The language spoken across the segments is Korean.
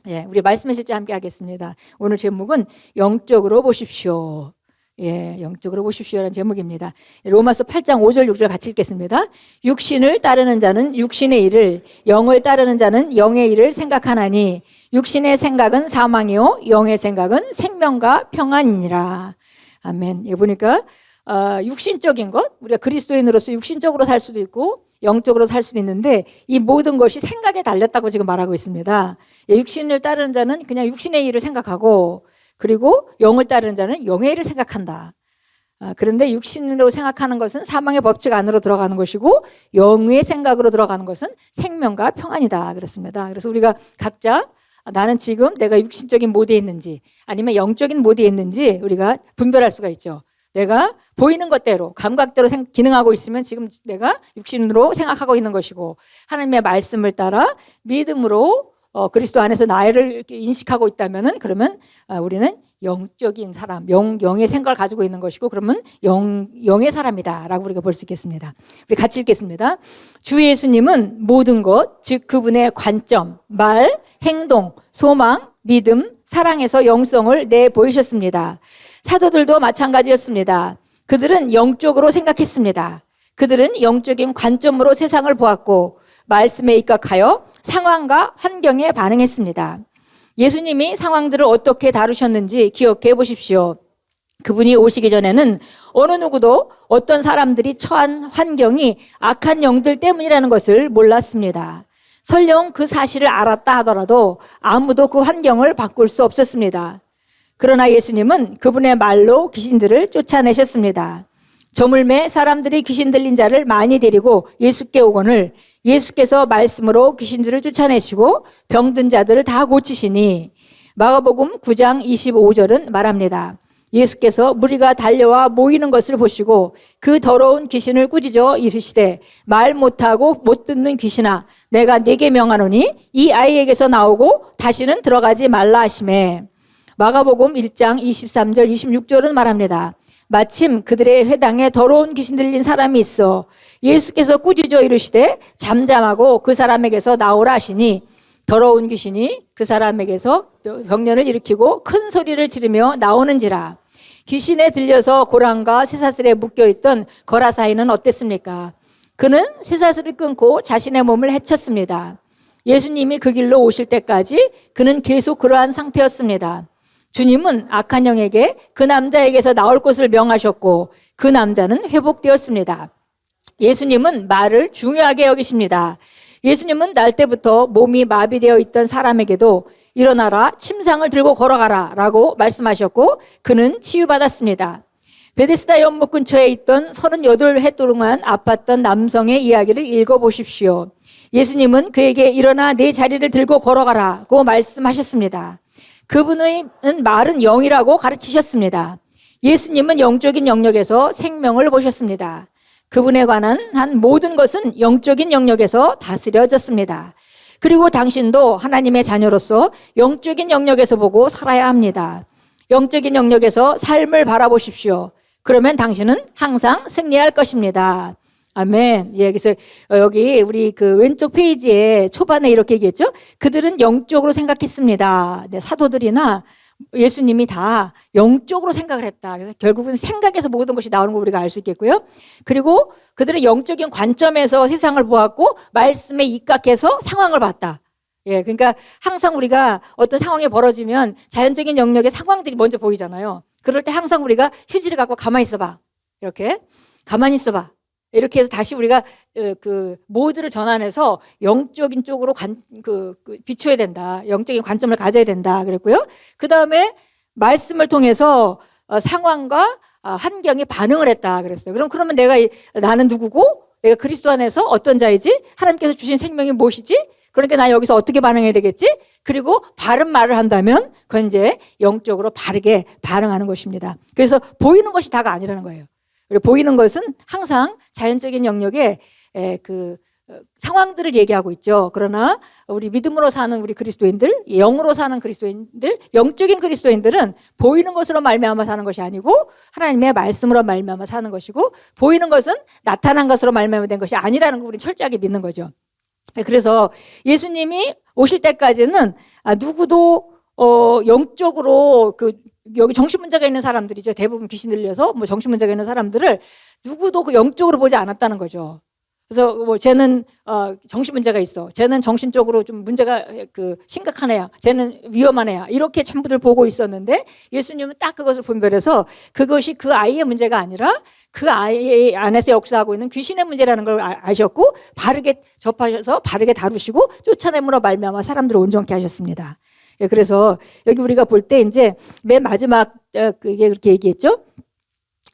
예, 우리 말씀의 실제 함께 하겠습니다. 오늘 제목은 영적으로 보십시오. 예, 영적으로 보십시오라는 제목입니다. 로마서 8장 5절 6절 같이 읽겠습니다. 육신을 따르는 자는 육신의 일을, 영을 따르는 자는 영의 일을 생각하나니 육신의 생각은 사망이요 영의 생각은 생명과 평안이니라. 아멘. 예, 보니까 육신적인 것, 우리가 그리스도인으로서 육신적으로 살 수도 있고 영적으로 살 수도 있는데 이 모든 것이 생각에 달렸다고 지금 말하고 있습니다. 예, 육신을 따르는 자는 그냥 육신의 일을 생각하고, 그리고 영을 따르는 자는 영의 일을 생각한다. 그런데 육신으로 생각하는 것은 사망의 법칙 안으로 들어가는 것이고 영의 생각으로 들어가는 것은 생명과 평안이다 그렇습니다. 그래서 우리가 각자 나는 지금 내가 육신적인 모드에 있는지 아니면 영적인 모드에 있는지 우리가 분별할 수가 있죠. 내가 보이는 것대로 감각대로 기능하고 있으면 지금 내가 육신으로 생각하고 있는 것이고, 하나님의 말씀을 따라 믿음으로 그리스도 안에서 나를 인식하고 있다면은 그러면 우리는 영적인 사람, 영의 생각을 가지고 있는 것이고, 그러면 영의 사람이다라고 우리가 볼 수 있겠습니다. 우리 같이 읽겠습니다. 주 예수님은 모든 것, 즉 그분의 관점, 말, 행동, 소망, 믿음, 사랑에서 영성을 내보이셨습니다. 사도들도 마찬가지였습니다. 그들은 영적으로 생각했습니다. 그들은 영적인 관점으로 세상을 보았고 말씀에 입각하여 상황과 환경에 반응했습니다. 예수님이 상황들을 어떻게 다루셨는지 기억해 보십시오. 그분이 오시기 전에는 어느 누구도 어떤 사람들이 처한 환경이 악한 영들 때문이라는 것을 몰랐습니다. 설령 그 사실을 알았다 하더라도 아무도 그 환경을 바꿀 수 없었습니다. 그러나 예수님은 그분의 말로 귀신들을 쫓아내셨습니다. 저물매 사람들이 귀신 들린 자를 많이 데리고 예수께 오거늘 예수께서 말씀으로 귀신들을 쫓아내시고 병든 자들을 다 고치시니, 마가복음 9장 25절은 말합니다. 예수께서 무리가 달려와 모이는 것을 보시고 그 더러운 귀신을 꾸짖어 이르시되 말 못하고 못 듣는 귀신아, 내가 네게 명하노니 이 아이에게서 나오고 다시는 들어가지 말라 하시매. 마가복음 1장 23절 26절은 말합니다. 마침 그들의 회당에 더러운 귀신 들린 사람이 있어 예수께서 꾸짖어 이르시되 잠잠하고 그 사람에게서 나오라 하시니, 더러운 귀신이 그 사람에게서 병련을 일으키고 큰 소리를 지르며 나오는지라. 귀신에 들려서 고랑과 쇠사슬에 묶여있던 거라사이는 어땠습니까? 그는 쇠사슬을 끊고 자신의 몸을 해쳤습니다. 예수님이 그 길로 오실 때까지 그는 계속 그러한 상태였습니다. 주님은 악한 영에게 그 남자에게서 나올 것을 명하셨고 그 남자는 회복되었습니다. 예수님은 말을 중요하게 여기십니다. 예수님은 날 때부터 몸이 마비되어 있던 사람에게도 일어나라, 침상을 들고 걸어가라 라고 말씀하셨고 그는 치유받았습니다. 베데스다 연못 근처에 있던 38해 동안 아팠던 남성의 이야기를 읽어보십시오. 예수님은 그에게 일어나 내 자리를 들고 걸어가라고 말씀하셨습니다. 그분의 말은 영이라고 가르치셨습니다. 예수님은 영적인 영역에서 생명을 보셨습니다. 그분에 관한 모든 것은 영적인 영역에서 다스려졌습니다. 그리고 당신도 하나님의 자녀로서 영적인 영역에서 보고 살아야 합니다. 영적인 영역에서 삶을 바라보십시오. 그러면 당신은 항상 승리할 것입니다. 아멘. 예, 그래서 여기 우리 그 왼쪽 페이지에 초반에 이렇게 얘기했죠. 그들은 영적으로 생각했습니다. 네, 사도들이나 예수님이 다 영적으로 생각을 했다. 그래서 결국은 생각에서 모든 것이 나오는 걸 우리가 알 수 있겠고요. 그리고 그들은 영적인 관점에서 세상을 보았고 말씀에 입각해서 상황을 봤다. 예, 그러니까 항상 우리가 어떤 상황이 벌어지면 자연적인 영역의 상황들이 먼저 보이잖아요. 그럴 때 항상 우리가 휴지를 갖고 가만히 있어봐. 이렇게 가만히 있어봐. 이렇게 해서 다시 우리가 그 모드를 전환해서 영적인 쪽으로 비추어야 된다. 영적인 관점을 가져야 된다. 그랬고요. 그 다음에 말씀을 통해서 상황과 환경에 반응을 했다. 그랬어요. 그러면 나는 누구고? 내가 그리스도 안에서 어떤 자이지? 하나님께서 주신 생명이 무엇이지? 그러니까 나 여기서 어떻게 반응해야 되겠지? 그리고 바른 말을 한다면 그건 이제 영적으로 바르게 반응하는 것입니다. 그래서 보이는 것이 다가 아니라는 거예요. 보이는 것은 항상 자연적인 영역의 상황들을 얘기하고 있죠. 그러나 우리 믿음으로 사는 우리 그리스도인들, 영으로 사는 그리스도인들, 영적인 그리스도인들은 보이는 것으로 말미암아 사는 것이 아니고 하나님의 말씀으로 말미암아 사는 것이고, 보이는 것은 나타난 것으로 말미암아 된 것이 아니라는 걸 우리 철저하게 믿는 거죠. 그래서 예수님이 오실 때까지는 누구도 영적으로 여기 정신 문제가 있는 사람들이죠. 대부분 귀신 들려서 뭐 정신 문제가 있는 사람들을 누구도 영적으로 보지 않았다는 거죠. 그래서 뭐 쟤는 정신 문제가 있어. 쟤는 정신적으로 좀 문제가 심각한 애야. 쟤는 위험한 애야. 이렇게 전부들 보고 있었는데 예수님은 딱 그것을 분별해서 그것이 그 아이의 문제가 아니라 그 아이 안에서 역사하고 있는 귀신의 문제라는 걸 아셨고 바르게 접하셔서 바르게 다루시고 쫓아냄으로 말미암아 사람들을 온전케 하셨습니다. 예, 그래서 여기 우리가 볼 때 이제 맨 마지막 그게 그렇게 얘기했죠.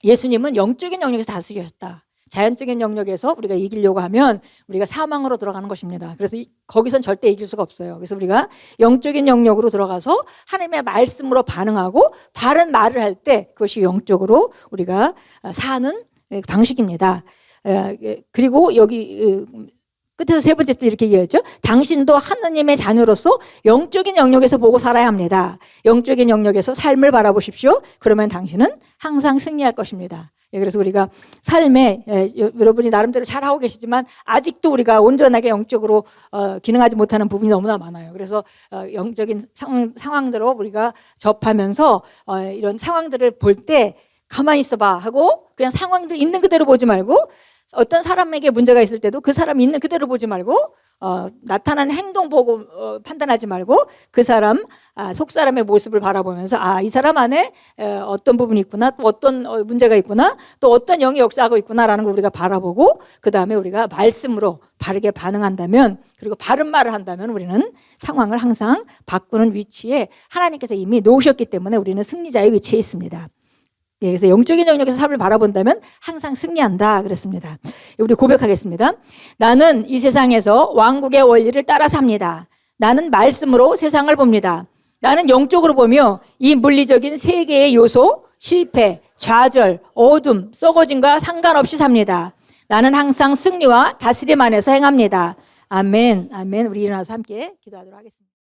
예수님은 영적인 영역에서 다스리셨다. 자연적인 영역에서 우리가 이기려고 하면 우리가 사망으로 들어가는 것입니다. 그래서 거기선 절대 이길 수가 없어요. 그래서 우리가 영적인 영역으로 들어가서 하나님의 말씀으로 반응하고 바른 말을 할 때 그것이 영적으로 우리가 사는 방식입니다. 그리고 여기 끝에서 세 번째 또 이렇게 얘기했죠. 당신도 하느님의 자녀로서 영적인 영역에서 보고 살아야 합니다. 영적인 영역에서 삶을 바라보십시오. 그러면 당신은 항상 승리할 것입니다. 그래서 우리가 삶에 여러분이 나름대로 잘하고 계시지만 아직도 우리가 온전하게 영적으로 기능하지 못하는 부분이 너무나 많아요. 그래서 영적인 상황들로 우리가 접하면서 이런 상황들을 볼 때 가만히 있어봐 하고 그냥 상황들 있는 그대로 보지 말고 어떤 사람에게 문제가 있을 때도 그 사람 있는 그대로 보지 말고 나타나는 행동 보고 판단하지 말고 그 사람 속 사람의 모습을 바라보면서 이 사람 안에 어떤 부분이 있구나, 또 어떤 문제가 있구나, 또 어떤 영이 역사하고 있구나라는 걸 우리가 바라보고 그 다음에 우리가 말씀으로 바르게 반응한다면 그리고 바른 말을 한다면 우리는 상황을 항상 바꾸는 위치에 하나님께서 이미 놓으셨기 때문에 우리는 승리자의 위치에 있습니다. 예, 그래서 영적인 영역에서 삶을 바라본다면 항상 승리한다 그랬습니다. 우리 고백하겠습니다. 나는 이 세상에서 왕국의 원리를 따라 삽니다. 나는 말씀으로 세상을 봅니다. 나는 영적으로 보며 이 물리적인 세계의 요소, 실패, 좌절, 어둠, 썩어짐과 상관없이 삽니다. 나는 항상 승리와 다스림 안에서 행합니다. 아멘, 아멘. 우리 일어나서 함께 기도하도록 하겠습니다.